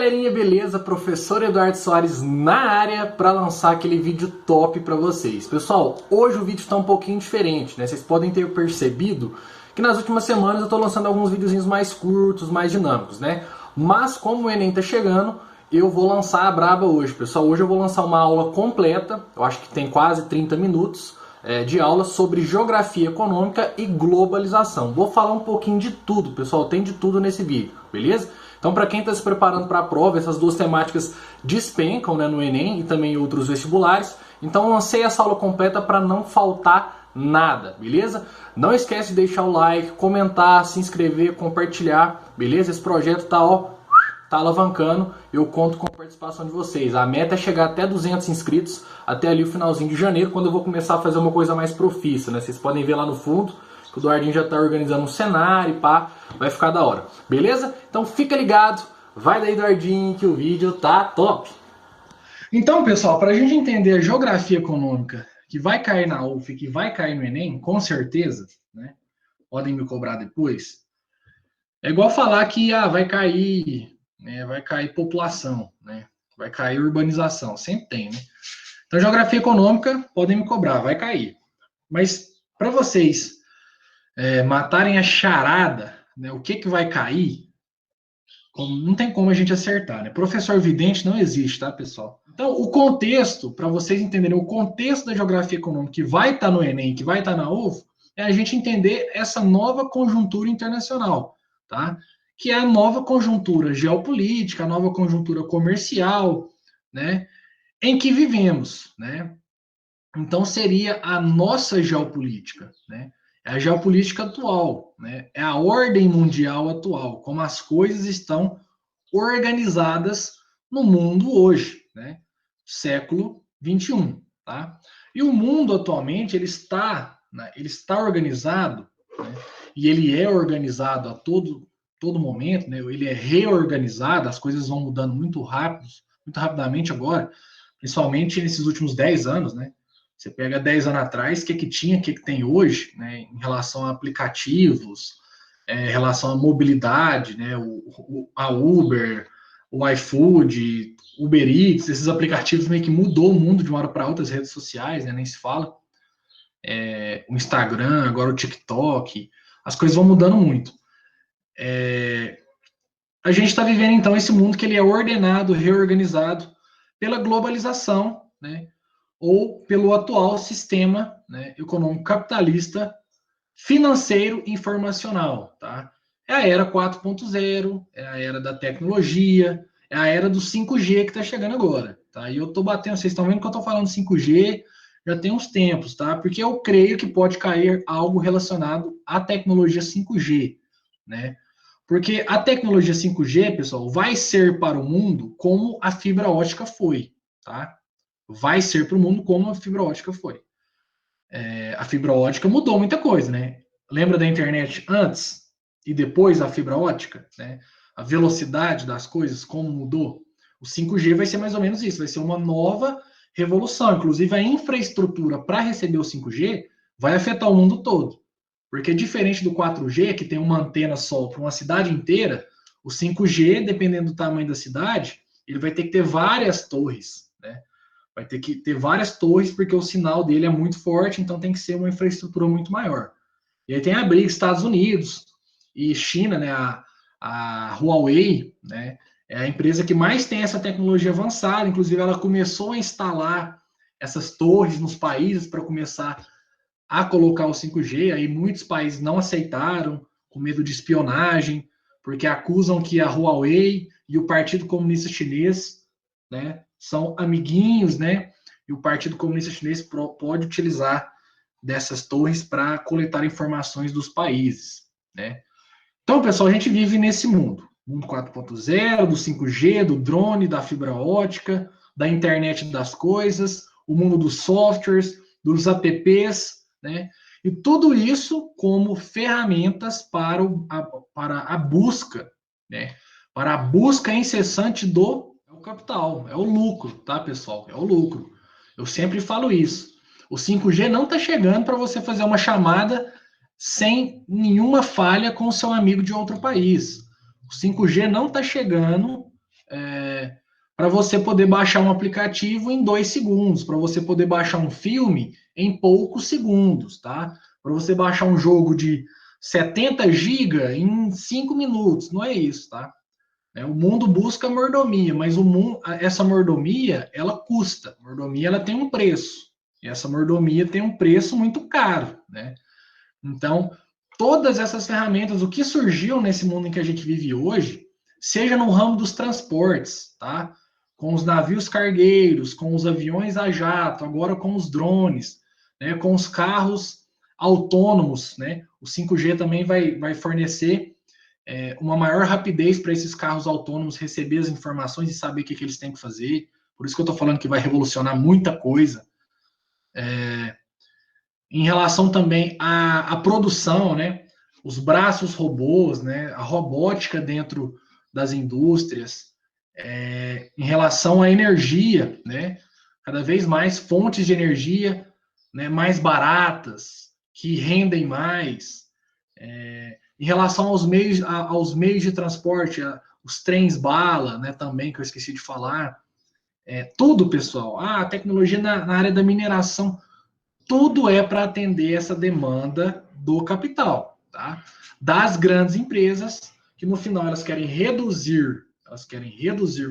galerinha, beleza? Professor Eduardo Soares na área para lançar aquele vídeo top para vocês. Pessoal, hoje o vídeo está um pouquinho diferente, né? Vocês podem ter percebido que nas últimas semanas eu estou lançando alguns videozinhos mais curtos, mais dinâmicos, né? Mas como o Enem tá chegando, eu vou lançar a braba hoje, pessoal. Hoje eu vou lançar uma aula completa, eu acho que tem quase 30 minutos de aula sobre geografia econômica e globalização. Vou falar um pouquinho de tudo, pessoal, tem de tudo nesse vídeo, beleza? Então, para quem está se preparando para a prova, essas duas temáticas despencam, né, no Enem e também em outros vestibulares. Então, lancei essa aula completa para não faltar nada, beleza? Não esquece de deixar o like, comentar, se inscrever, compartilhar, beleza? Esse projeto tá alavancando, eu conto com a participação de vocês. A meta é chegar até 200 inscritos, até ali o finalzinho de janeiro, quando eu vou começar a fazer uma coisa mais profissa, né? Vocês podem ver lá no fundo que o Eduardinho já está organizando um cenário e pá, vai ficar da hora, beleza? Então fica ligado, vai daí, Eduardinho, que o vídeo tá top! Então, pessoal, para a gente entender a geografia econômica que vai cair na UF e que vai cair no Enem, com certeza, né? Podem me cobrar depois. É igual falar que vai cair, né, vai cair população, né? Vai cair urbanização, sempre tem, né? Então, geografia econômica, podem me cobrar, vai cair. Mas para vocês matarem a charada, né, o que vai cair, não tem como a gente acertar, né? Professor vidente não existe, tá, pessoal? Então, o contexto, para vocês entenderem o contexto da geografia econômica que vai estar no Enem, que vai estar na UF, é a gente entender essa nova conjuntura internacional, tá? Que é a nova conjuntura geopolítica, a nova conjuntura comercial, né? Em que vivemos, né? Então, seria a nossa geopolítica, né? É a geopolítica atual, né? É a ordem mundial atual, como as coisas estão organizadas no mundo hoje, né? Século 21, tá? E o mundo atualmente ele está, né? Ele está organizado, né? E ele é organizado a todo momento, né? Ele é reorganizado, as coisas vão mudando muito rápido, muito rapidamente agora, principalmente nesses últimos 10 anos, né? Você pega 10 anos atrás, o que tinha, o que tem hoje, né, em relação a aplicativos, em relação à mobilidade, né, a Uber, o iFood, Uber Eats, esses aplicativos meio que mudou o mundo de uma hora para outra, as redes sociais, né, nem se fala. O Instagram, agora o TikTok, as coisas vão mudando muito. A gente está vivendo, então, esse mundo que ele é ordenado, reorganizado pela globalização, né, ou pelo atual sistema, né, econômico capitalista financeiro informacional, tá? É a era 4.0, é a era da tecnologia, é a era do 5G que está chegando agora, tá? E eu estou batendo, vocês estão vendo que eu estou falando 5G já tem uns tempos, tá? Porque eu creio que pode cair algo relacionado à tecnologia 5G, né? Porque a tecnologia 5G, pessoal, vai ser para o mundo como a fibra ótica foi, tá? Vai ser para o mundo como a fibra ótica foi. A fibra ótica mudou muita coisa, né? Lembra da internet antes e depois da fibra ótica, né? A velocidade das coisas, como mudou. O 5G vai ser mais ou menos isso, vai ser uma nova revolução. Inclusive, a infraestrutura para receber o 5G vai afetar o mundo todo. Porque diferente do 4G, que tem uma antena só para uma cidade inteira, o 5G, dependendo do tamanho da cidade, ele vai ter que ter várias torres, né? Vai ter que ter várias torres, porque o sinal dele é muito forte, então tem que ser uma infraestrutura muito maior. E aí tem a briga Estados Unidos e China, né? A Huawei, né? É a empresa que mais tem essa tecnologia avançada, inclusive ela começou a instalar essas torres nos países para começar a colocar o 5G, aí muitos países não aceitaram, com medo de espionagem, porque acusam que a Huawei e o Partido Comunista Chinês, né, são amiguinhos, né, e o Partido Comunista Chinês pode utilizar dessas torres para coletar informações dos países, né. Então, pessoal, a gente vive nesse mundo 4.0, do 5G, do drone, da fibra ótica, da internet das coisas, o mundo dos softwares, dos apps, né? E tudo isso como ferramentas para a busca, né? Para a busca incessante do capital, é o lucro, tá, pessoal? É o lucro. Eu sempre falo isso. O 5G não está chegando para você fazer uma chamada sem nenhuma falha com o seu amigo de outro país. O 5G não está chegando para você poder baixar um aplicativo em 2 segundos, para você poder baixar um filme em poucos segundos, tá? Para você baixar um jogo de 70 GB em 5 minutos, não é isso, tá? O mundo busca mordomia, mas essa mordomia, ela custa. A mordomia, ela tem um preço. E essa mordomia tem um preço muito caro, né? Então, todas essas ferramentas, o que surgiu nesse mundo em que a gente vive hoje, seja no ramo dos transportes, tá? Com os navios cargueiros, com os aviões a jato, agora com os drones, né? Com os carros autônomos, né? O 5G também vai fornecer uma maior rapidez para esses carros autônomos receber as informações e saber o que eles têm que fazer. Por isso que eu estou falando que vai revolucionar muita coisa. Em relação também à produção, né? Os braços robôs, né? A robótica dentro das indústrias, em relação à energia, né? Cada vez mais fontes de energia, né? Mais baratas, que rendem mais. Em relação aos meios de transporte, os trens bala, né? Também que eu esqueci de falar. Tudo, pessoal. A tecnologia na área da mineração, tudo é para atender essa demanda do capital, tá? Das grandes empresas, que no final elas querem reduzir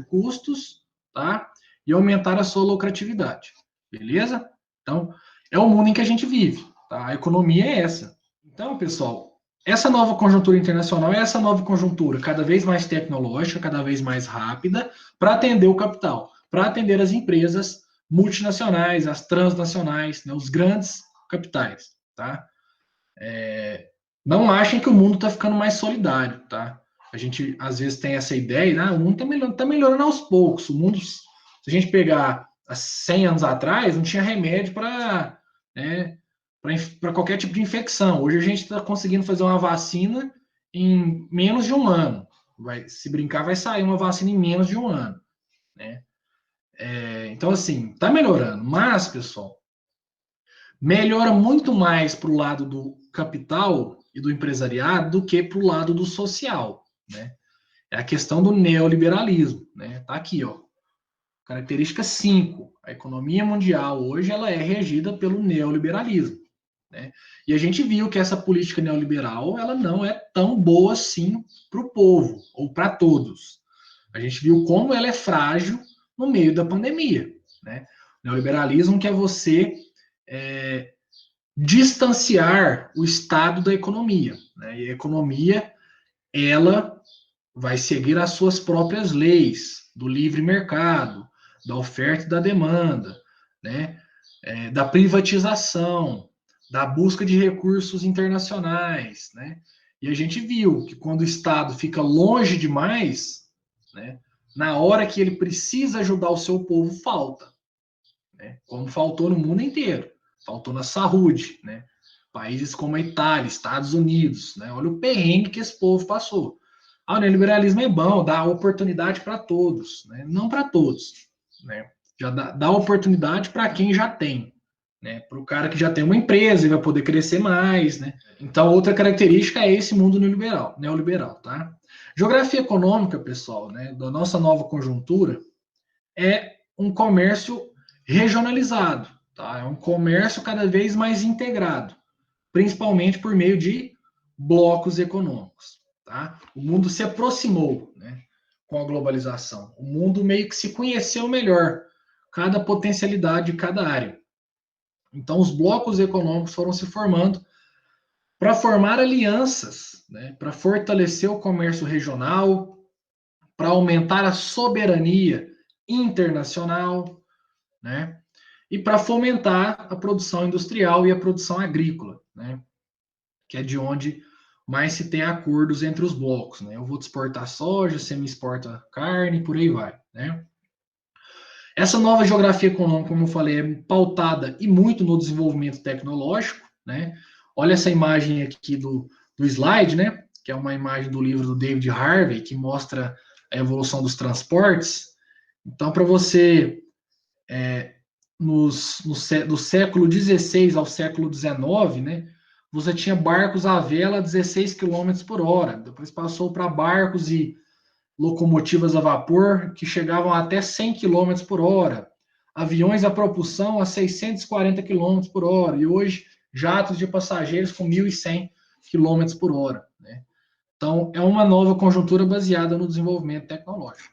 custos, tá? E aumentar a sua lucratividade, beleza? Então, é o mundo em que a gente vive, tá? A economia é essa. Então, pessoal, essa nova conjuntura internacional é essa nova conjuntura cada vez mais tecnológica, cada vez mais rápida, para atender o capital, para atender as empresas multinacionais, as transnacionais, né, os grandes capitais, tá? Não achem que o mundo está ficando mais solidário, tá? A gente às vezes tem essa ideia, o mundo está melhorando aos poucos. O mundo, se a gente pegar há 100 anos atrás, não tinha remédio para, né, para qualquer tipo de infecção. Hoje a gente está conseguindo fazer uma vacina em menos de um ano. Se brincar, vai sair uma vacina em menos de um ano, né? Então, assim, tá melhorando. Mas, pessoal, melhora muito mais para o lado do capital e do empresariado do que para o lado do social, né? É a questão do neoliberalismo, né? Tá aqui, ó. Característica 5. A economia mundial hoje ela é regida pelo neoliberalismo, né? E a gente viu que essa política neoliberal ela não é tão boa assim para o povo ou para todos. A gente viu como ela é frágil no meio da pandemia, né? O neoliberalismo quer você distanciar o Estado da economia, né? E a economia ela vai seguir as suas próprias leis do livre mercado, da oferta e da demanda, né? Da privatização, da busca de recursos internacionais, né? E a gente viu que quando o Estado fica longe demais, né? Na hora que ele precisa ajudar o seu povo, falta, né? Como faltou no mundo inteiro, faltou na saúde, né? Países como a Itália, Estados Unidos, né? Olha o perrengue que esse povo passou. O neoliberalismo é bom, dá oportunidade para todos, né? Não para todos, né? Já dá oportunidade para quem já tem, né? Para o cara que já tem uma empresa e vai poder crescer mais, né? Então, outra característica é esse mundo neoliberal, tá? Geografia econômica, pessoal, né? Da nossa nova conjuntura é um comércio regionalizado, tá? É um comércio cada vez mais integrado, principalmente por meio de blocos econômicos, tá? O mundo se aproximou, né, com a globalização. O mundo meio que se conheceu melhor, cada potencialidade de cada área. Então, os blocos econômicos foram se formando para formar alianças, né, para fortalecer o comércio regional, para aumentar a soberania internacional, né, e para fomentar a produção industrial e a produção agrícola, né, que é de onde mais se tem acordos entre os blocos, né? Eu vou te exportar soja, você me exporta carne, por aí vai, né? Essa nova geografia econômica, como eu falei, é pautada e muito no desenvolvimento tecnológico, né? Olha essa imagem aqui do slide, né? Que é uma imagem do livro do David Harvey, que mostra a evolução dos transportes. Então, para você, do século XVI ao século XIX, né? Você tinha barcos à vela a 16 km por hora. Depois passou para barcos e locomotivas a vapor que chegavam até 100 km por hora, aviões a propulsão a 640 km por hora, e hoje jatos de passageiros com 1.100 km por hora, né? Então, é uma nova conjuntura baseada no desenvolvimento tecnológico.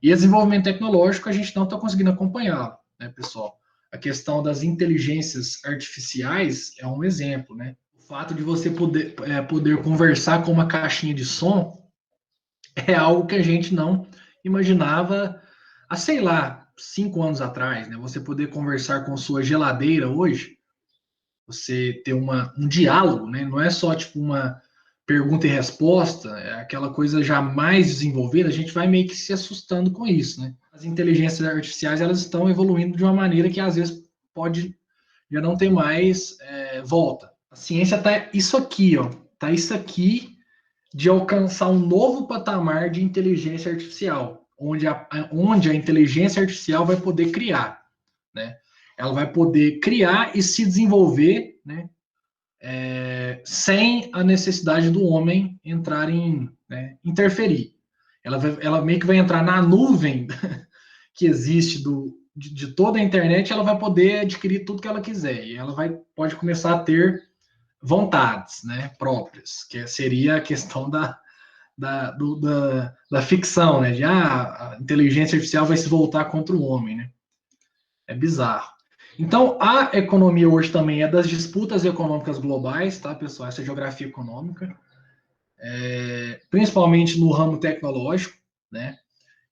E esse desenvolvimento tecnológico a gente não está conseguindo acompanhar, né, pessoal? A questão das inteligências artificiais é um exemplo, né? O fato de você poder conversar com uma caixinha de som é algo que a gente não imaginava há, sei lá, 5 anos atrás, né? Você poder conversar com sua geladeira hoje, você ter um diálogo, né? Não é só tipo uma pergunta e resposta, é aquela coisa já mais desenvolvida, a gente vai meio que se assustando com isso, né? As inteligências artificiais, elas estão evoluindo de uma maneira que às vezes pode já não ter mais volta. A ciência tá isso aqui, ó, tá isso aqui de alcançar um novo patamar de inteligência artificial, onde a inteligência artificial vai poder criar, né? Ela vai poder criar e se desenvolver, né? Sem a necessidade do homem entrar né, interferir. Ela meio que vai entrar na nuvem que existe de toda a internet, ela vai poder adquirir tudo que ela quiser, e ela pode começar a ter vontades, né, próprias, que seria a questão da ficção, né, de a inteligência artificial vai se voltar contra o homem, né? É bizarro. Então, a economia hoje também é das disputas econômicas globais, tá, pessoal? Essa geografia econômica, principalmente no ramo tecnológico, né?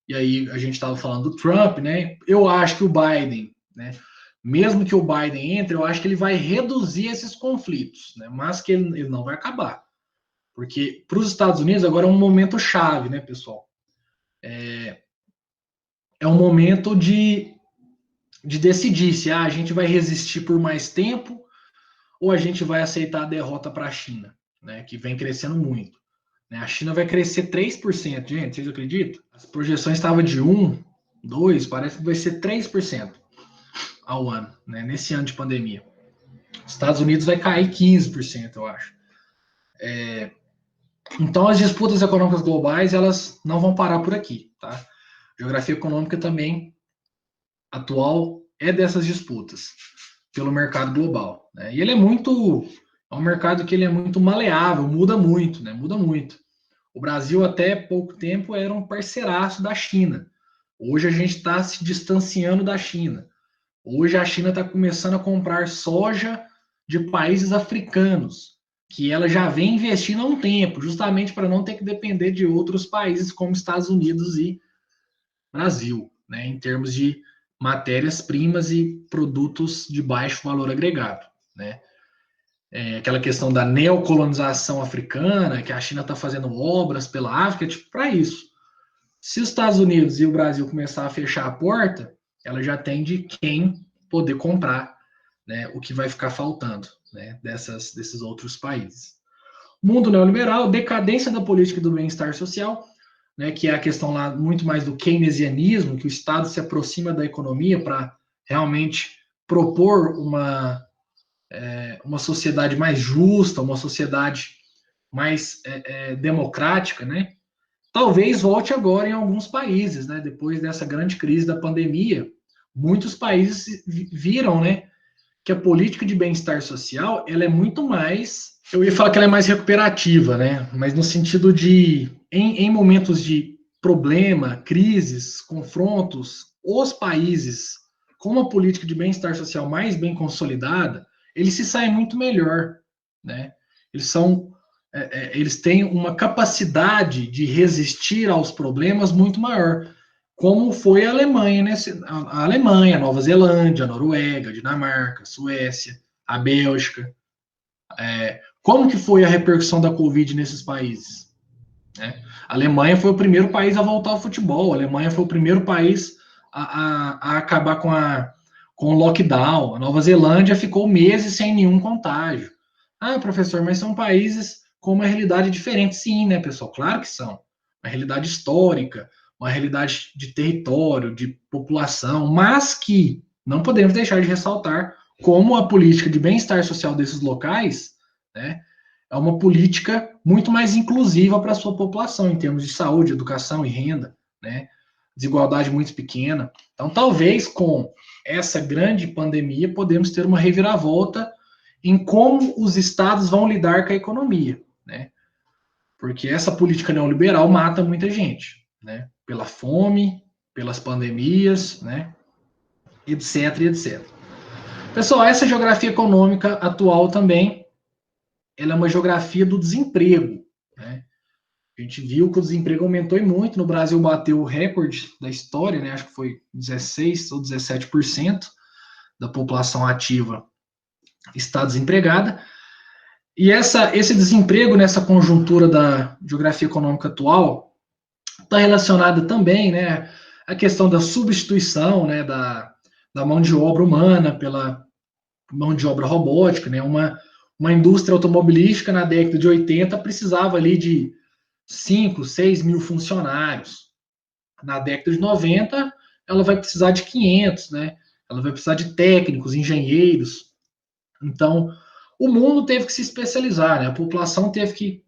E aí a gente estava falando do Trump, né? Eu acho que o Biden, né? Mesmo que o Biden entre, eu acho que ele vai reduzir esses conflitos, né? Mas que ele não vai acabar. Porque para os Estados Unidos agora é um momento chave, né, pessoal? É um momento de decidir se a gente vai resistir por mais tempo ou a gente vai aceitar a derrota para a China, né, que vem crescendo muito. Né? A China vai crescer 3%, gente, vocês acreditam? As projeções estavam de 1, 2, parece que vai ser 3% ao ano, né, nesse ano de pandemia. Os Estados Unidos vai cair 15%, eu acho. Então, as disputas econômicas globais, elas não vão parar por aqui, tá? A geografia econômica também atual é dessas disputas pelo mercado global, né? E ele é um mercado que ele é muito maleável, muda muito, né? Muda muito. O Brasil até pouco tempo era um parceiraço da China. Hoje a gente está se distanciando da China. Hoje a China está começando a comprar soja de países africanos, que ela já vem investindo há um tempo, justamente para não ter que depender de outros países como Estados Unidos e Brasil, né, em termos de matérias-primas e produtos de baixo valor agregado, né? Aquela questão da neocolonização africana, que a China está fazendo obras pela África, tipo, para isso. Se os Estados Unidos e o Brasil começar a fechar a porta, ela já tem de quem poder comprar, né, o que vai ficar faltando, né, desses outros países. Mundo neoliberal, decadência da política do bem-estar social, né, que é a questão lá muito mais do keynesianismo, que o Estado se aproxima da economia para realmente propor uma sociedade mais justa, uma sociedade mais democrática, né? Talvez volte agora em alguns países, né? Depois dessa grande crise da pandemia, muitos países viram, né, que a política de bem-estar social, ela é muito mais, eu ia falar que ela é mais recuperativa, né? Mas no sentido de, em momentos de problema, crises, confrontos, os países com uma política de bem-estar social mais bem consolidada, eles se saem muito melhor, né? Eles têm uma capacidade de resistir aos problemas muito maior, como foi a Alemanha, né? A Alemanha, a Nova Zelândia, a Noruega, a Dinamarca, a Suécia, a Bélgica. Como que foi a repercussão da Covid nesses países? A Alemanha foi o primeiro país a voltar ao futebol, a Alemanha foi o primeiro país a acabar com o lockdown, a Nova Zelândia ficou meses sem nenhum contágio. Ah, professor, mas são países com uma realidade diferente. Sim, né, pessoal? Claro que são. Uma realidade histórica, uma realidade de território, de população, mas que não podemos deixar de ressaltar como a política de bem-estar social desses locais, né, é uma política muito mais inclusiva para a sua população, em termos de saúde, educação e renda, né? Desigualdade muito pequena. Então, talvez com essa grande pandemia, podemos ter uma reviravolta em como os estados vão lidar com a economia, né? Porque essa política neoliberal mata muita gente, né? Pela fome, pelas pandemias, né? Etc, etc. Pessoal, essa geografia econômica atual também, ela é uma geografia do desemprego, né? A gente viu que o desemprego aumentou muito, no Brasil bateu o recorde da história, né? Acho que foi 16 ou 17% da população ativa está desempregada. E esse desemprego nessa conjuntura da geografia econômica atual está relacionada também, né, à questão da substituição, né, da mão de obra humana pela mão de obra robótica, né, uma indústria automobilística na década de 80 precisava ali de 5, 6 mil funcionários. Na década de 90, ela vai precisar de 500, né? Ela vai precisar de técnicos, engenheiros. Então, o mundo teve que se especializar, né? A população teve que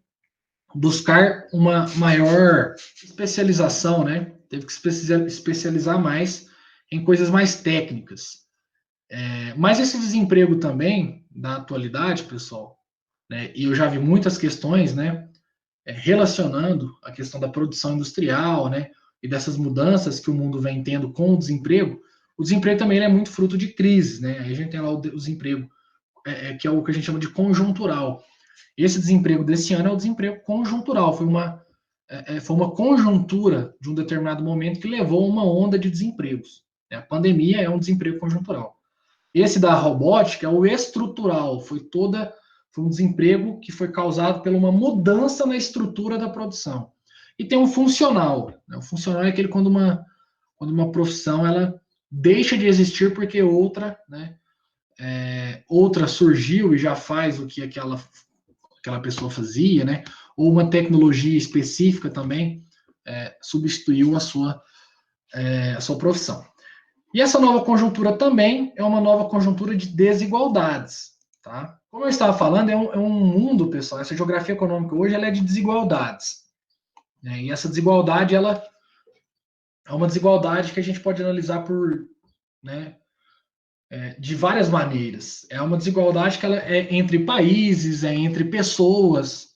buscar uma maior especialização, né? Teve que especializar mais em coisas mais técnicas. Mas esse desemprego também, da atualidade, pessoal, né? E eu já vi muitas questões, né? Relacionando a questão da produção industrial, né? E dessas mudanças que o mundo vem tendo com o desemprego também é muito fruto de crises, né? Aí a gente tem lá o desemprego, que é o que a gente chama de conjuntural. Esse desemprego desse ano é o desemprego conjuntural, foi uma conjuntura de um determinado momento que levou a uma onda de desempregos. A pandemia é um desemprego conjuntural. Esse da robótica é o estrutural, foi um desemprego que foi causado por uma mudança na estrutura da produção. E tem um funcional. Né? O funcional é aquele quando uma profissão ela deixa de existir porque outra, né, outra surgiu e já faz o que aquela pessoa fazia, né? Ou uma tecnologia específica também substituiu a sua profissão. E essa nova conjuntura também é uma nova conjuntura de desigualdades, tá? Como eu estava falando, é um mundo, pessoal, essa geografia econômica hoje ela é de desigualdades. Né? E essa desigualdade, ela é uma desigualdade que a gente pode analisar né, de várias maneiras. É uma desigualdade que ela é entre países, é entre pessoas,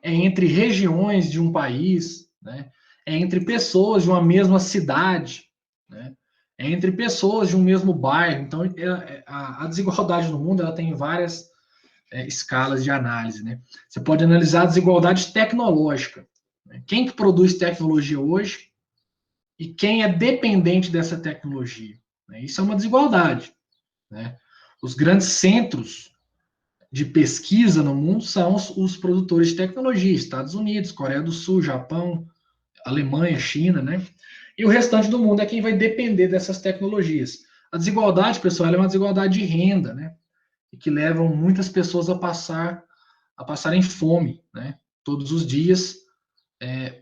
é entre regiões de um país, né? É entre pessoas de uma mesma cidade, né? É entre pessoas de um mesmo bairro. Então, a desigualdade no mundo ela tem várias escalas de análise, né? Você pode analisar a desigualdade tecnológica. Né? Quem que produz tecnologia hoje e quem é dependente dessa tecnologia. Né? Isso é uma desigualdade. Né? Os grandes centros de pesquisa no mundo são os produtores de tecnologia, Estados Unidos, Coreia do Sul, Japão, Alemanha, China, né? E o restante do mundo é quem vai depender dessas tecnologias. A desigualdade, pessoal, é uma desigualdade de renda, né? E que levam muitas pessoas a passarem fome, né? Todos os dias,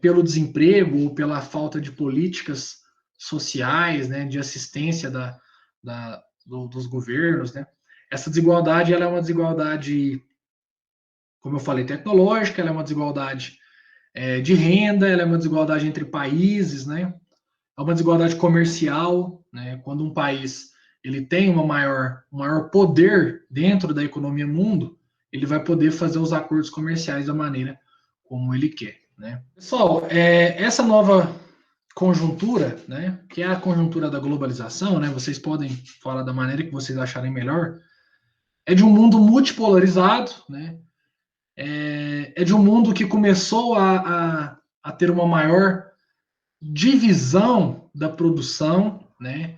pelo desemprego ou pela falta de políticas sociais, né? De assistência dos governos, né? Essa desigualdade, ela é uma desigualdade, como eu falei, tecnológica, ela é uma desigualdade de renda, ela é uma desigualdade entre países, né? É uma desigualdade comercial, né? Quando um país ele tem um maior poder dentro da economia mundo, ele vai poder fazer os acordos comerciais da maneira como ele quer, né? Pessoal, essa nova conjuntura, né? Que é a conjuntura da globalização, né? Vocês podem falar da maneira que vocês acharem melhor. É de um mundo multipolarizado, né? É de um mundo que começou a ter uma maior divisão da produção, né?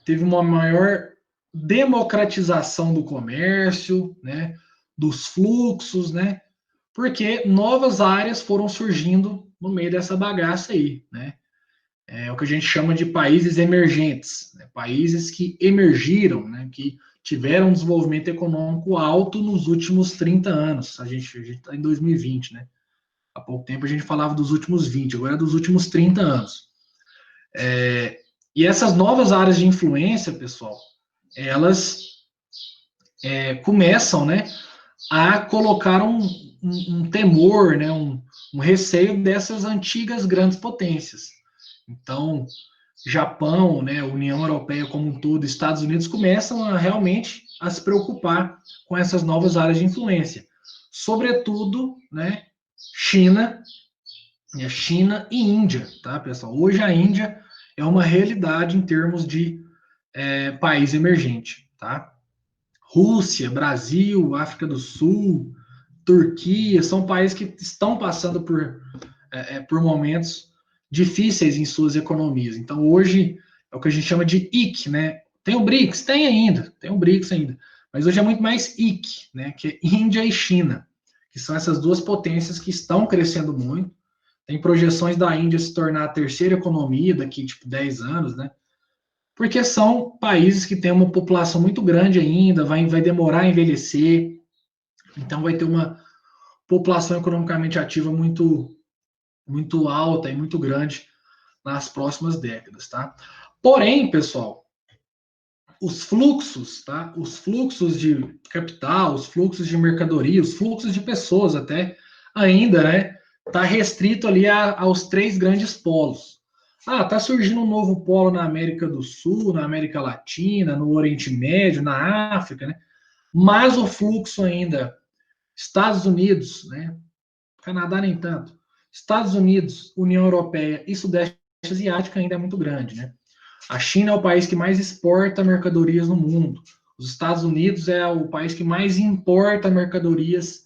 Teve uma maior democratização do comércio, né? Dos fluxos, né? Porque novas áreas foram surgindo no meio dessa bagaça aí, né? É o que a gente chama de países emergentes, né? Países que emergiram, né? Que tiveram um desenvolvimento econômico alto nos últimos 30 anos. A gente está em 2020, né? Há pouco tempo a gente falava dos últimos 20, agora é dos últimos 30 anos. E essas novas áreas de influência, pessoal, elas começam, né, a colocar um temor, né, um receio dessas antigas grandes potências. Então, Japão, né, União Europeia como um todo, Estados Unidos começam a realmente a se preocupar com essas novas áreas de influência. Sobretudo, né, China, China e Índia, tá, pessoal? Hoje a Índia é uma realidade em termos de país emergente, tá? Rússia, Brasil, África do Sul, Turquia, são países que estão passando por momentos difíceis em suas economias. Então, hoje é o que a gente chama de IC, né? Tem o BRICS, tem o BRICS ainda, mas hoje é muito mais IC, né? Que é Índia e China, que são essas duas potências que estão crescendo muito. Tem projeções da Índia se tornar a terceira economia daqui, tipo, 10 anos, né? Porque são países que têm uma população muito grande ainda, vai demorar a envelhecer, então vai ter uma população economicamente ativa muito alta e muito grande nas próximas décadas, tá? Porém, pessoal, os fluxos, tá? Os fluxos de capital, os fluxos de mercadoria, os fluxos de pessoas até ainda, né? Tá restrito ali aos três grandes polos. Ah, tá surgindo um novo polo na América do Sul, na América Latina, no Oriente Médio, na África, né? Mas o fluxo ainda, Estados Unidos, né? Canadá nem tanto. Estados Unidos, União Europeia e Sudeste Asiático ainda é muito grande, né? A China é o país que mais exporta mercadorias no mundo. Os Estados Unidos é o país que mais importa mercadorias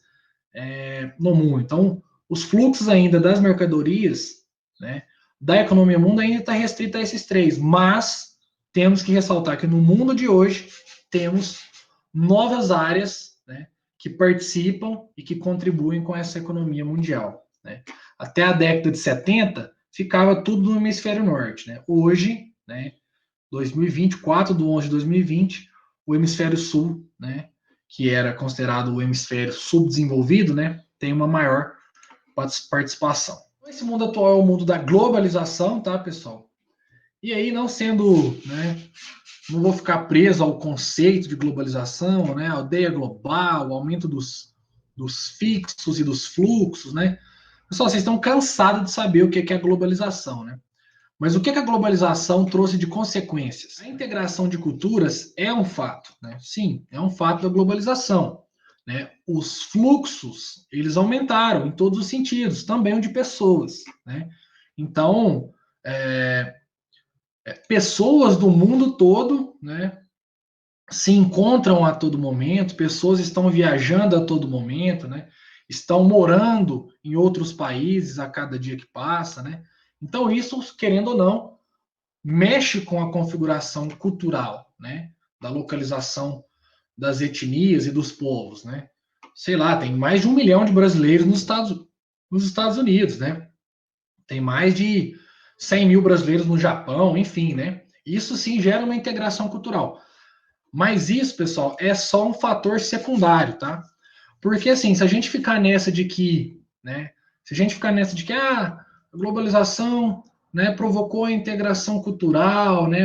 no mundo. Então, os fluxos ainda das mercadorias, né, da economia mundo ainda está restrito a esses três. Mas temos que ressaltar que no mundo de hoje temos novas áreas, né, que participam e que contribuem com essa economia mundial, né? Até a década de 70 ficava tudo no hemisfério norte, né? Hoje, né, 2020, 4 de 11 de 2020, o hemisfério sul, né, que era considerado o hemisfério subdesenvolvido, né, tem uma maior participação. Esse mundo atual é o mundo da globalização, tá, pessoal? E aí, não sendo, né, não vou ficar preso ao conceito de globalização, né, aldeia global, o aumento dos fixos e dos fluxos, né? Pessoal, vocês estão cansados de saber o que é a globalização, né? Mas o que a globalização trouxe de consequências? A integração de culturas é um fato, né? Sim, é um fato da globalização, né? Os fluxos, eles aumentaram em todos os sentidos, também o de pessoas, né? Então, pessoas do mundo todo, né, se encontram a todo momento, pessoas estão viajando a todo momento, né? Estão morando em outros países a cada dia que passa, né? Então, isso, querendo ou não, mexe com a configuração cultural, né? Da localização das etnias e dos povos, né? Sei lá, tem mais de 1 milhão de brasileiros nos Estados Unidos, né? Tem mais de 100 mil brasileiros no Japão, enfim, né? Isso sim gera uma integração cultural. Mas isso, pessoal, é só um fator secundário, tá? Porque assim, se a gente ficar nessa de que, né? Se a gente ficar nessa de que a globalização, né, provocou a integração cultural, né,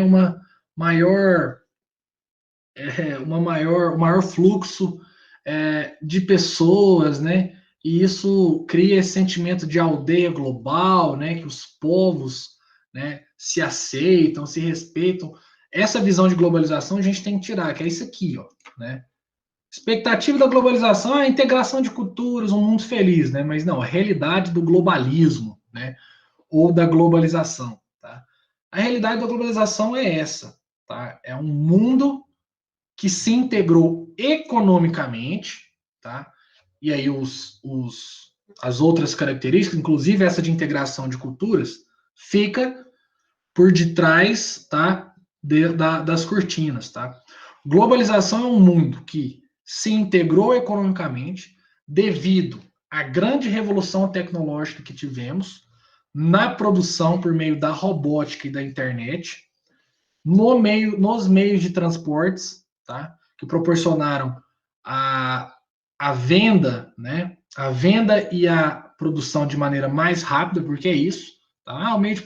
maior, um maior fluxo de pessoas, né? E isso cria esse sentimento de aldeia global, né? Que os povos, né, se aceitam, se respeitam. Essa visão de globalização a gente tem que tirar, que é isso aqui, ó, né? Expectativa da globalização é a integração de culturas, um mundo feliz, né? Mas não, a realidade do globalismo, né? Ou da globalização, tá? A realidade da globalização é essa, tá? É um mundo que se integrou economicamente, tá? E aí as outras características, inclusive essa de integração de culturas, fica por detrás, tá? Das cortinas, tá? Globalização é um mundo que se integrou economicamente devido à grande revolução tecnológica que tivemos na produção por meio da robótica e da internet, nos meios de transportes, tá? Que proporcionaram a, a venda, né? A venda e a produção de maneira mais rápida, porque é isso. Tá? O meio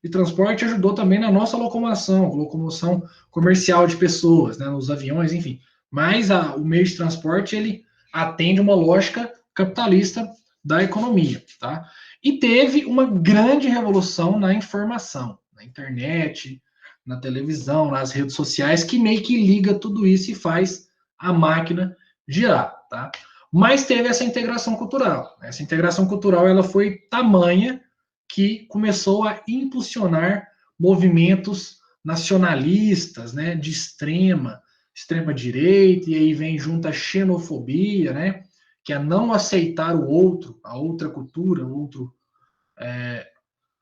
de transporte ajudou também na nossa locomoção comercial de pessoas, né? Nos aviões, enfim. Mas o meio de transporte, ele atende uma lógica capitalista da economia, tá? E teve uma grande revolução na informação, na internet, na televisão, nas redes sociais, que meio que liga tudo isso e faz a máquina girar, tá? Mas teve essa integração cultural. Essa integração cultural ela foi tamanha que começou a impulsionar movimentos nacionalistas, né, de extrema direita, e aí vem junto a xenofobia, né, que é não aceitar o outro, a outra cultura, o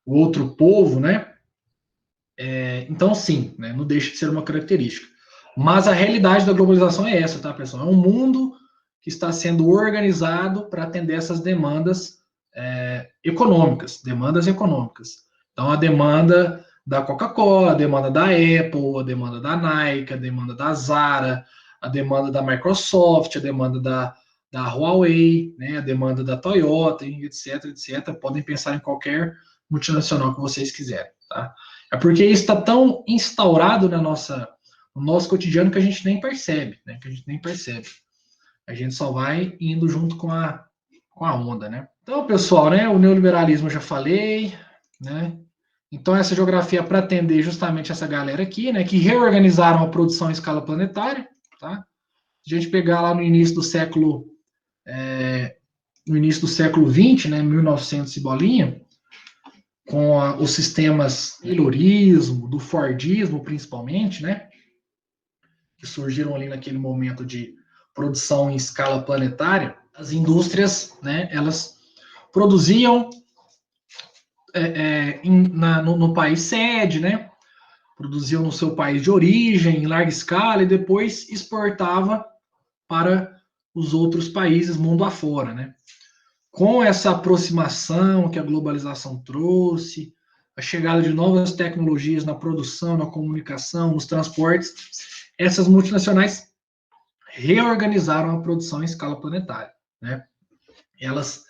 outro povo, né? Então, sim, né, não deixa de ser uma característica. Mas a realidade da globalização é essa, tá, pessoal? É um mundo que está sendo organizado para atender essas demandas econômicas, demandas econômicas. Então, a demanda da Coca-Cola, a demanda da Apple, a demanda da Nike, a demanda da Zara, a demanda da Microsoft, a demanda da Huawei, né, a demanda da Toyota, etc, etc. Podem pensar em qualquer multinacional que vocês quiserem, tá? É porque isso está tão instaurado no nosso cotidiano que a gente nem percebe, né? Que a gente nem percebe. A gente só vai indo junto com a onda, né? Então, pessoal, né? O neoliberalismo eu já falei, né? Então, essa geografia é para atender justamente essa galera aqui, né? Que reorganizaram a produção em escala planetária, tá? Se a gente pegar lá no início do século XX, né? 1900 e bolinha, com os sistemas do Taylorismo, do Fordismo, principalmente, né? Que surgiram ali naquele momento de produção em escala planetária, as indústrias, né? Elas produziam no país sede, né? Produziam no seu país de origem, em larga escala, e depois exportava para os outros países mundo afora, né? Com essa aproximação que a globalização trouxe, a chegada de novas tecnologias na produção, na comunicação, nos transportes, essas multinacionais reorganizaram a produção em escala planetária, né? Elas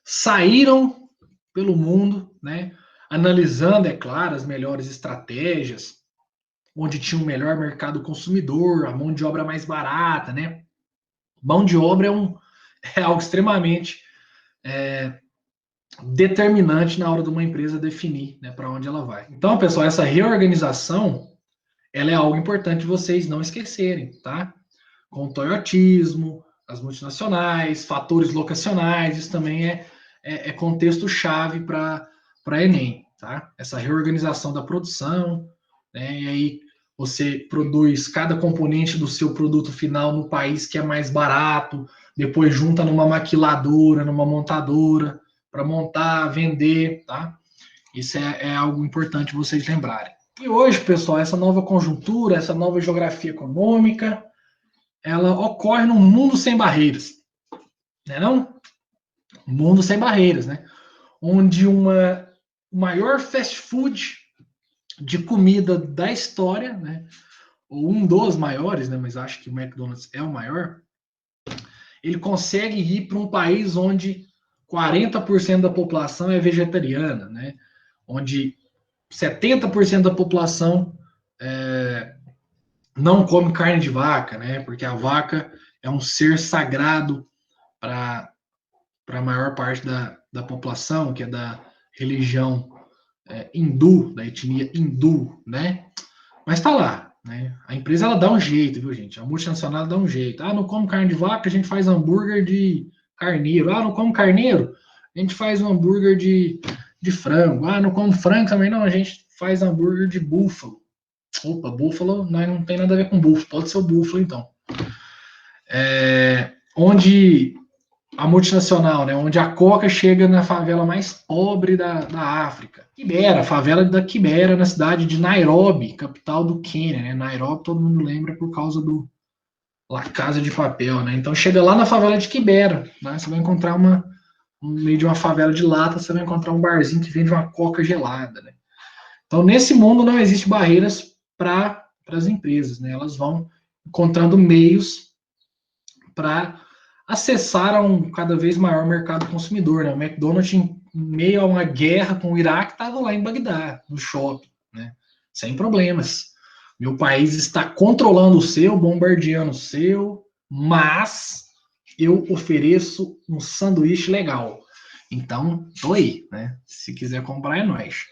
saíram pelo mundo, né? Analisando, é claro, as melhores estratégias, onde tinha um melhor mercado consumidor, a mão de obra mais barata, né? Mão de obra é algo extremamente determinante na hora de uma empresa definir, né, para onde ela vai. Então, pessoal, essa reorganização ela é algo importante vocês não esquecerem, tá? Com o toyotismo, as multinacionais, fatores locacionais, isso também é contexto-chave para Enem, tá? Essa reorganização da produção, né? E aí você produz cada componente do seu produto final no país que é mais barato, depois junta numa maquiladora, numa montadora, para montar, vender, tá? Isso é algo importante vocês lembrarem. E hoje, pessoal, essa nova conjuntura, essa nova geografia econômica, ela ocorre num mundo sem barreiras, né não? Um mundo sem barreiras, né? Onde o maior fast food de comida da história, né? Ou um dos maiores, né? Mas acho que o McDonald's é o maior. Ele consegue ir para um país onde 40% da população é vegetariana, né? Onde 70% da população não come carne de vaca, né? Porque a vaca é um ser sagrado para a maior parte da população, que é da religião hindu, da etnia hindu, né? Mas tá lá, né? A empresa ela dá um jeito, viu, gente? A multinacional dá um jeito. Ah, não como carne de vaca, a gente faz hambúrguer de carneiro. Ah, não como carneiro, a gente faz um hambúrguer de frango. Ah, não como frango também, não, a gente faz hambúrguer de búfalo. Opa, búfalo não tem nada a ver com búfalo, pode ser o búfalo então. Onde a multinacional, né, onde a Coca chega na favela mais pobre da África. Kibera, a favela da Kibera, na cidade de Nairobi, capital do Quênia. Né? Nairobi todo mundo lembra por causa do La Casa de Papel. Né? Então chega lá na favela de Kibera, né? Você vai encontrar no meio de uma favela de lata, você vai encontrar um barzinho que vende uma Coca gelada. Né? Então nesse mundo não existe barreiras para as empresas. Né? Elas vão encontrando meios para acessar a um cada vez maior mercado consumidor. Né? O McDonald's, em meio a uma guerra com o Iraque, estava lá em Bagdá, no shopping, né? Sem problemas. Meu país está controlando o seu, bombardeando o seu, mas eu ofereço um sanduíche legal. Então, tô aí, né? Se quiser comprar, é nóis.